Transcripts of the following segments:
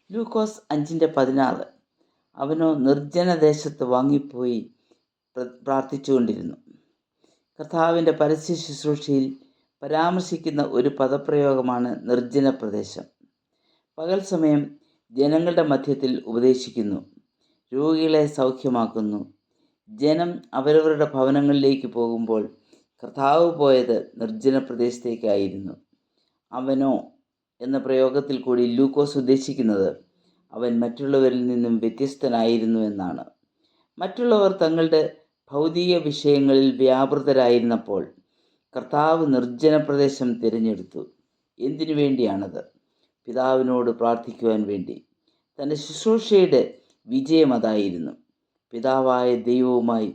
ലൂക്കോസ് 5:16. അവനോ നിർജ്ജനദേശത്ത് വാങ്ങിപ്പോയി പ്രാർത്ഥിച്ചുകൊണ്ടിരുന്നു. കർത്താവിൻ്റെ പരസ്യ ശുശ്രൂഷയിൽ പരാമർശിക്കുന്ന ഒരു പദപ്രയോഗമാണ് നിർജ്ജന പ്രദേശം. പകൽ സമയം ജനങ്ങളുടെ മധ്യത്തിൽ ഉപദേശിക്കുന്നു, രോഗികളെ സൗഖ്യമാക്കുന്നു. ജനം അവരവരുടെ ഭവനങ്ങളിലേക്ക് പോകുമ്പോൾ കർത്താവ് പോയത് നിർജ്ജന പ്രദേശത്തേക്കായിരുന്നു. അവനോ എന്ന പ്രയോഗത്തിൽ കൂടി ലൂക്കോസ് ഉദ്ദേശിക്കുന്നത് അവൻ മറ്റുള്ളവരിൽ നിന്നും വ്യത്യസ്തനായിരുന്നു എന്നാണ്. മറ്റുള്ളവർ തങ്ങളുടെ ഭൗതിക വിഷയങ്ങളിൽ വ്യാപൃതരായിരുന്നപ്പോൾ കർത്താവ് നിർജ്ജന പ്രദേശം തിരഞ്ഞെടുത്തു. എന്തിനു വേണ്ടിയാണത്? പിതാവിനോട് പ്രാർത്ഥിക്കുവാൻ വേണ്ടി. തൻ്റെ ശുശ്രൂഷയുടെ വിജയം അതായിരുന്നു. പിതാവായ ദൈവവുമായി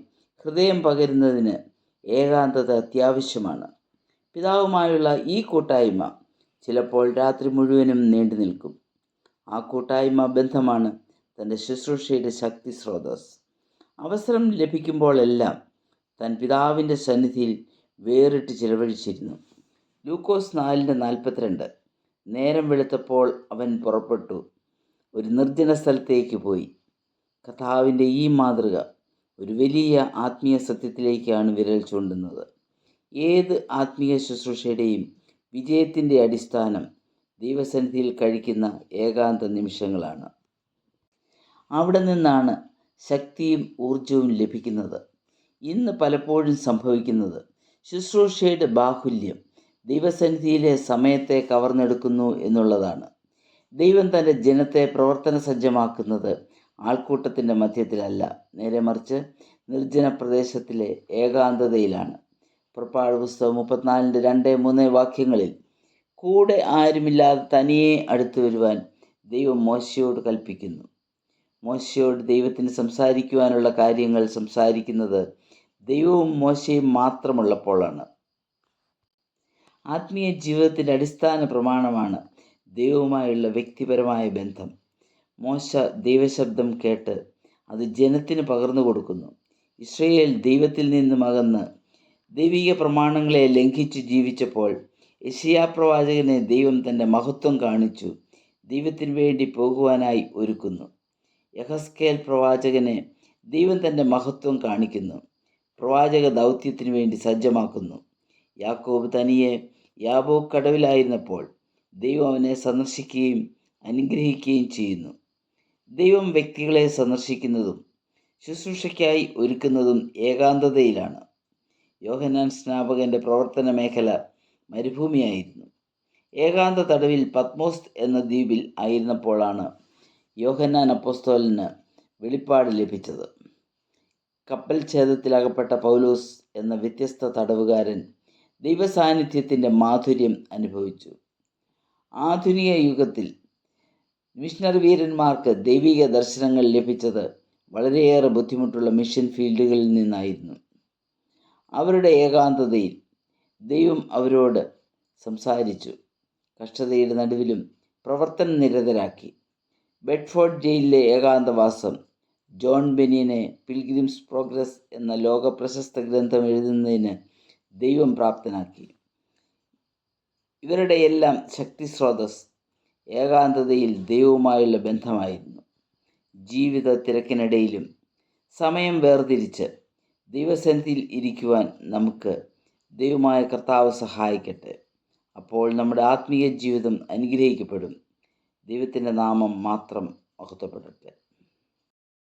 ഹൃദയം പകരുന്നതിന് ഏകാന്തത അത്യാവശ്യമാണ്. പിതാവുമായുള്ള ഈ കൂട്ടായ്മ ചിലപ്പോൾ രാത്രി മുഴുവനും നീണ്ടു നിൽക്കും. ആ കൂട്ടായ്മ ബന്ധമാണ് തൻ്റെ ശുശ്രൂഷയുടെ ശക്തി സ്രോതസ്. അവസരം ലഭിക്കുമ്പോഴെല്ലാം താൻ പിതാവിൻ്റെ സന്നിധിയിൽ വേറിട്ട് ചിലവഴിച്ചിരുന്നു. ലൂക്കോസ് 4:42. നേരം വെളുത്തപ്പോൾ അവൻ പുറപ്പെട്ടു, ഒരു നിർജ്ജന സ്ഥലത്തേക്ക് പോയി. കർത്താവിൻ്റെ ഈ മാതൃക ഒരു വലിയ ആത്മീയ സത്യത്തിലേക്കാണ് വിരൽ ചൂണ്ടുന്നത്. ഏത് ആത്മീയ ശുശ്രൂഷയുടെയും വിജയത്തിൻ്റെ അടിസ്ഥാനം ദൈവസന്നിധിയിൽ കഴിക്കുന്ന ഏകാന്ത നിമിഷങ്ങളാണ്. അവിടെ നിന്നാണ് ശക്തിയും ഊർജവും ലഭിക്കുന്നത്. ഇന്ന് പലപ്പോഴും സംഭവിക്കുന്നത് ശുശ്രൂഷയുടെ ബാഹുല്യം ദൈവസന്നിധിയിലെ സമയത്തെ കവർന്നെടുക്കുന്നു എന്നുള്ളതാണ്. ദൈവം തൻ്റെ ജനത്തെ പ്രവർത്തന സജ്ജമാക്കുന്നത് ആൾക്കൂട്ടത്തിൻ്റെ മധ്യത്തിലല്ല, നേരെ മറിച്ച് നിർജ്ജന പ്രദേശത്തിലെ ഏകാന്തതയിലാണ്. പുറപ്പാട് പുസ്തകം 34:2-3 വാക്യങ്ങളിൽ കൂടെ ആരുമില്ലാതെ തനിയെ അടുത്തു വരുവാൻ ദൈവം മോശയോട് കൽപ്പിക്കുന്നു. മോശയോട് ദൈവത്തിന് സംസാരിക്കുവാനുള്ള കാര്യങ്ങൾ സംസാരിക്കുന്നത് ദൈവവും മോശയും മാത്രമുള്ളപ്പോഴാണ്. ആത്മീയ ജീവിതത്തിൻ്റെ അടിസ്ഥാന പ്രമാണമാണ് ദൈവവുമായുള്ള വ്യക്തിപരമായ ബന്ധം. മോശ ദൈവശബ്ദം കേട്ട് അത് ജനത്തിന് പകർന്നു കൊടുക്കുന്നു. ഇസ്രായേൽ ദൈവത്തിൽ നിന്നും അകന്ന് ദൈവിക പ്രമാണങ്ങളെ ലംഘിച്ചു ജീവിച്ചപ്പോൾ യെശയ്യാ പ്രവാചകനെ ദൈവം തൻ്റെ മഹത്വം കാണിച്ചു ദൈവത്തിന് വേണ്ടി പോകുവാനായി ഒരുക്കുന്നു. യഹസ്കേൽ പ്രവാചകനെ ദൈവം തൻ്റെ മഹത്വം കാണിക്കുന്നു, പ്രവാചക ദൗത്യത്തിന് വേണ്ടി സജ്ജമാക്കുന്നു. യാക്കോബ് തനിയെ യാബോക്ക് കടവിലായിരുന്നപ്പോൾ ദൈവം അവനെ സന്ദർശിക്കുകയും അനുഗ്രഹിക്കുകയും ചെയ്യുന്നു. ദൈവം വ്യക്തികളെ സന്ദർശിക്കുന്നതും ശുശ്രൂഷയ്ക്കായി ഒരുക്കുന്നതും ഏകാന്തതയിലാണ്. യോഹന്നാൻ സ്നാപകൻ്റെ പ്രവർത്തന മേഖല മരുഭൂമിയായിരുന്നു. ഏകാന്ത തടവിൽ പത്മോസ് എന്ന ദ്വീപിൽ ആയിരുന്നപ്പോഴാണ് യോഹന്നാൻ അപ്പോസ്തലന് വെളിപ്പാട് ലഭിച്ചത്. കപ്പൽ ഛേദത്തിലകപ്പെട്ട പൗലോസ് എന്ന വ്യത്യസ്ത തടവുകാരൻ ദൈവസാന്നിധ്യത്തിൻ്റെ മാധുര്യം അനുഭവിച്ചു. ആധുനിക യുഗത്തിൽ മിഷണറി വീരന്മാർക്ക് ദൈവിക ദർശനങ്ങൾ ലഭിച്ചത് വളരെയേറെ ബുദ്ധിമുട്ടുള്ള മിഷൻ ഫീൽഡുകളിൽ നിന്നായിരുന്നു. അവരുടെ ഏകാന്തതയിൽ ദൈവം അവരോട് സംസാരിച്ചു. കഷ്ടതയുടെ നടുവിലും പ്രവർത്തന നിരതരാക്കി. ബെഡ്ഫോർഡ് ജയിലിലെ ഏകാന്തവാസം ജോൺ ബെനിയനെ പിൽഗ്രിംസ് പ്രോഗ്രസ് എന്ന ലോക പ്രശസ്ത ഗ്രന്ഥം എഴുതുന്നതിന് ദൈവം പ്രാപ്തനാക്കി. ഇവരുടെ എല്ലാം ശക്തി സ്രോതസ് ഏകാന്തതയിൽ ദൈവവുമായുള്ള ബന്ധമായിരുന്നു. ജീവിത തിരക്കിനിടയിലും സമയം വേർതിരിച്ച് ദൈവസന്നിധിയിൽ ഇരിക്കുവാൻ നമുക്ക് ദൈവമായ കർത്താവ് സഹായിക്കട്ടെ. അപ്പോൾ നമ്മുടെ ആത്മീയ ജീവിതം അനുഗ്രഹിക്കപ്പെടും. ദൈവത്തിൻ്റെ നാമം മാത്രം മഹത്വപ്പെടട്ടെ.